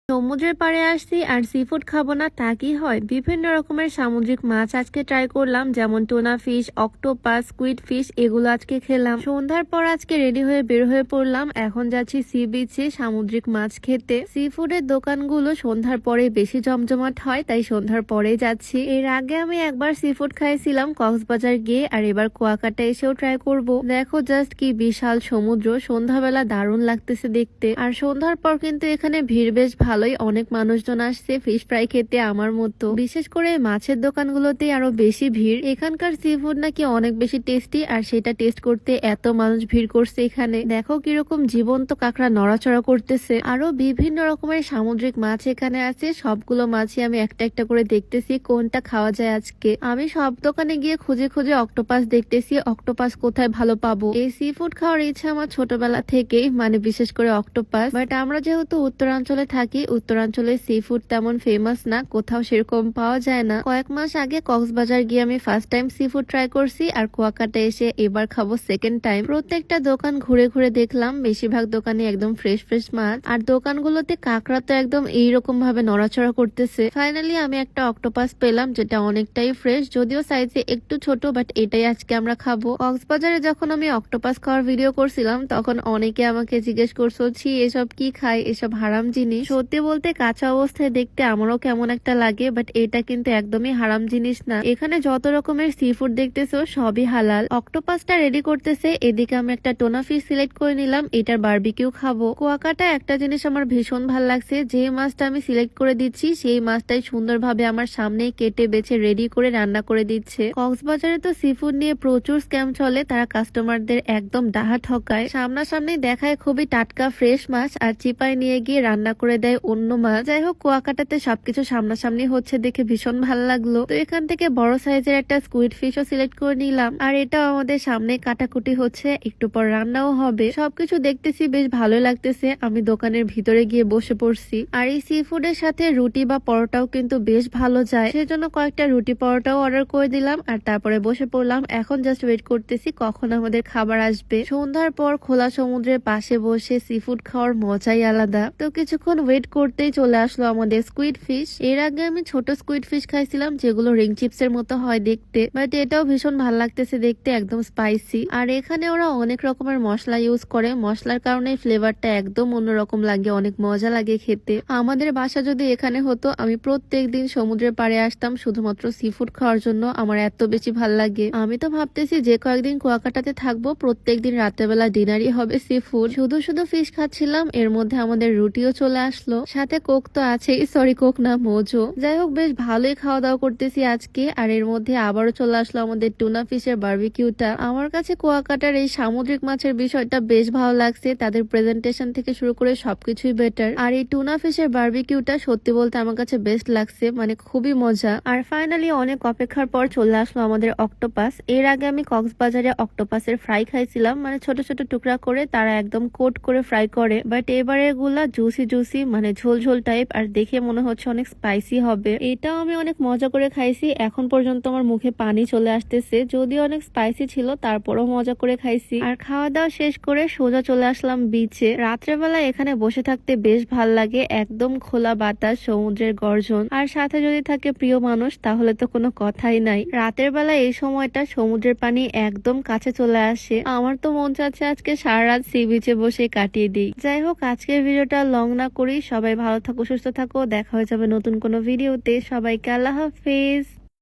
সমুদ্রের পাড়ে আসছি আর সি ফুড খাবো না তা কি হয়? বিভিন্ন রকমের সামুদ্রিক মাছ আজকে ট্রাই করলাম, যেমন tuna fish, octopus, squid fish, এগুলো আজকে খেলাম। সন্ধ্যার পর আজকে রেডি হয়ে বের হয়ে পড়লাম। এখন যাচ্ছি সি বিচে সামুদ্রিক মাছ খেতে। সি ফুডের দোকানগুলো সন্ধ্যার পরে বেশি জমজমাট হয়, তাই সন্ধ্যার পরেই যাচ্ছি। এর আগে আমি একবার সি ফুড খাইছিলাম কক্সবাজার গিয়ে, আর এবার কুয়াকাটা এসেও ট্রাই করব। দেখো জাস্ট কি বিশাল সমুদ্র, সন্ধ্যাবেলা দারুণ লাগতেছে দেখতে। আর সন্ধ্যার পর কিন্তু এখানে ভিড় বেশ ভালোই, অনেক মানুষজন আসছে ফিশ ফ্রাই খেতে আমার মতো। বিশেষ করে মাছের দোকানগুলোতে আরো বেশি ভিড়। এখানকার সি ফুড নাকি অনেক বেশি টেস্টি, আর সেটা টেস্ট করতে এত মানুষ ভিড় করছে এখানে। দেখো কিরকম জীবন্ত কাঁকড়া নড়াচড়া করতেছে। আরো বিভিন্ন রকমের সামুদ্রিক মাছ এখানে আছে, সবগুলো মাছই আমি একটা একটা করে দেখতেছি কোনটা খাওয়া যায় আজকে। আমি সব দোকানে গিয়ে খুঁজে খুঁজে অক্টোপাস দেখতেছি, অক্টোপাস কোথায় ভালো পাবো। এই সি ফুড খাওয়ার ইচ্ছা আমার ছোটবেলা থেকেই, মানে বিশেষ করে অক্টোপাস। বাট আমরা যেহেতু উত্তরাঞ্চলে থাকি, উত্তরাঞ্চলে সি ফুড তেমন ফেমাস না, কোথাও সেরকম পাওয়া যায় না। কয়েক মাস আগে কক্সবাজার গিয়ে আমি first time sea food try করছি, আর কুয়াকাটা এসে এবার খাবো সেকেন্ড টাইম। প্রত্যেকটা দোকান ঘুরে ঘুরে দেখলাম, বেশিরভাগ দোকানে একদম ফ্রেশ ফ্রেশ মাছ, আর দোকানগুলোতে কাঁকড়া তো একদম এইরকম ভাবে নড়াচড়া করতেছে। ফাইনালি আমি একটা অক্টোপাস পেলাম, যেটা অনেকটাই ফ্রেশ, যদিও সাইজে একটু ছোট, বাট এটাই আজকে আমরা খাবো। কক্সবাজারে যখন আমি অক্টোপাস খাওয়ার ভিডিও করছিলাম, তখন অনেকে আমাকে জিজ্ঞেস করছো, ছি এসব কি খায়, এসব হারাম জিনিস। সত্যি বলতে কাঁচা অবস্থায় দেখতে আমারও কেমন একটা লাগে, বাট এটা কিন্তু একদমই হারাম জিনিস না। এখানে যত রকমের সি ফুড দেখতেছো সবই হালাল। অক্টোপাসটা রেডি করতেছে, এদিকে আমি একটা টোনা ফিশ সিলেক্ট করে নিলাম, এটার বারবিকিউ খাবো। কুয়াকাটা একটা জিনিস আমার ভীষণ ভালো লাগছে, যে মাছটা আমি সিলেক্ট করে দিচ্ছি সেই মাছটাই সুন্দরভাবে আমার সামনে কেটে বেছে রেডি করে রান্না করে দিচ্ছে। কক্সবাজারে তো সি ফুড নিয়ে প্রচুর স্ক্যাম চলে, তারা কাস্টমারদের একদম ডাহা ঠকায়। সামনাসামনি দেখায় খুবই টাটকা ফ্রেশ মাছ, আর চিপায় নিয়ে গিয়ে রান্না করে দেয় অন্য মাছ। যাই হোক, কুয়াকাটাতে সবকিছু সামনাসামনি হচ্ছে দেখে ভীষণ ভালো লাগলো। তো এখান থেকে বড় সাইজের একটা স্কুইড ফিশও সিলেক্ট করে নিলাম, আর এটাও আমাদের সামনে কাটাকুটি হচ্ছে, একটু পর রান্নাও হবে। সবকিছু দেখতেছি বেশ ভালো লাগতেছে। আমি দোকানের ভিতরে গিয়ে বসে পড়ছি, আর এই সি ফুডের সাথে রুটি বা পরোটাও কিন্তু বেশ ভালো যায়, সেজন্য কয়েকটা রুটি পরোটাও অর্ডার করে দিলাম, আর তারপরে বসে পড়লাম। এখন জাস্ট ওয়েট করতেছি কখন আমাদের খাবার আসবে। সন্ধ্যার পর খোলা সমুদ্রের পাশে বসে সি ফুড খাওয়ার মজাই আলাদা। তো কিছুক্ষণ ওয়েট করতেই চলে আসলো আমাদের স্কুইড ফিশ। এর আগে আমি ছোট স্কুইড ফিশ খাইছিলাম, যেগুলো রিং চিপস এর মতো হয় দেখতে, বাট এটাও ভীষণ ভালো লাগতেছে দেখতে, একদম স্পাইসি। আর এখানে ওরা অনেক রকমের মশলা ইউজ করে, মশলার কারণে ফ্লেভারটা একদম অন্যরকম লাগে, অনেক মজা লাগে খেতে। আমাদের বাসা যদি এখানে হতো, আমি প্রত্যেক দিন সমুদ্রের পাড়ে আসতাম শুধুমাত্র সি ফুড খাওয়ার জন্য, আমার এত বেশি ভাল লাগে। আমি তো ভাবতেছি যে কয়েকদিন কুয়াকাটাতে থাকবো, প্রত্যেকদিন রাত্রেবেলা ডিনারই হবে সি ফুড। শুধু শুধু ফিশ খাচ্ছিলাম, এর মধ্যে আমাদের রুটিও চলে আসলো, সাথে কোক তো আছেই, সরি কোক না মোজো। যাই হোক, বেশ ভালোই খাওয়া দাওয়া করতেছি আজকে। আর এর মধ্যে আবারও চলে আসলো আমাদের টুনা ফিশের বারবিকিউটা। আমার কাছে কুয়াকাটার এই সামুদ্রিক মাছের বিষয়টা বেশ ভালো লাগছে, তাদের প্রেজেন্টেশন থেকে শুরু করে সবকিছুই বেটার। আর এই টুনা ফিশের বারবিকিউটা সত্যি বলতে আমার কাছে বেস্ট লাগছে, মানে খুবই মজা। আর ফাইনালি অনেক অপেক্ষার পর চলে আসলো আমাদের অক্টোপাস। এর আগে আমি কক্সবাজারে অক্টোপাসের ফ্রাই খাইছিলাম, মানে ছোট ছোট টুকরা করে তারা একদম কোট করে ফ্রাই করে, বাট এবারে গুলা জুসি জুসি, মানে ঝোল ঝোল টাইপ, আর দেখে মনে হচ্ছে অনেক স্পাইসি হবে। এটাও আমি অনেক মজা করে খাইছি, এখন পর্যন্ত আমার মুখে পানি চলে আসতেছে, যদিও অনেক স্পাইসি ছিল তারপরও মজা করে খাইছি। আর খাওয়া দাওয়া শেষ করে সোজা চলে আসলাম বিচে। রাত্রেবেলা এখানে বসে থাকতে বেশ ভাল লাগে, একদম খোলা বাতাস, সমুদ্রের গর্জন, আর সাথে যদি থাকে প্রিয় মানুষ তাহলে তো কোনো কথাই নাই। রাতের বেলা এই সময়টা সমুদ্রের পানি একদম কাছে চলে আসে, আমার তো মন চাচ্ছে আজকে সারা রাত সি বিচে বসে কাটিয়ে দিই। যাই হোক, আজকের ভিডিওটা লং না করি, সবাই ভালো থাকো, সুস্থ থাকো, দেখা হয়ে যাবে নতুন কোনো ভিডিওতে। সবাইকে আল্লাহ হাফেজ।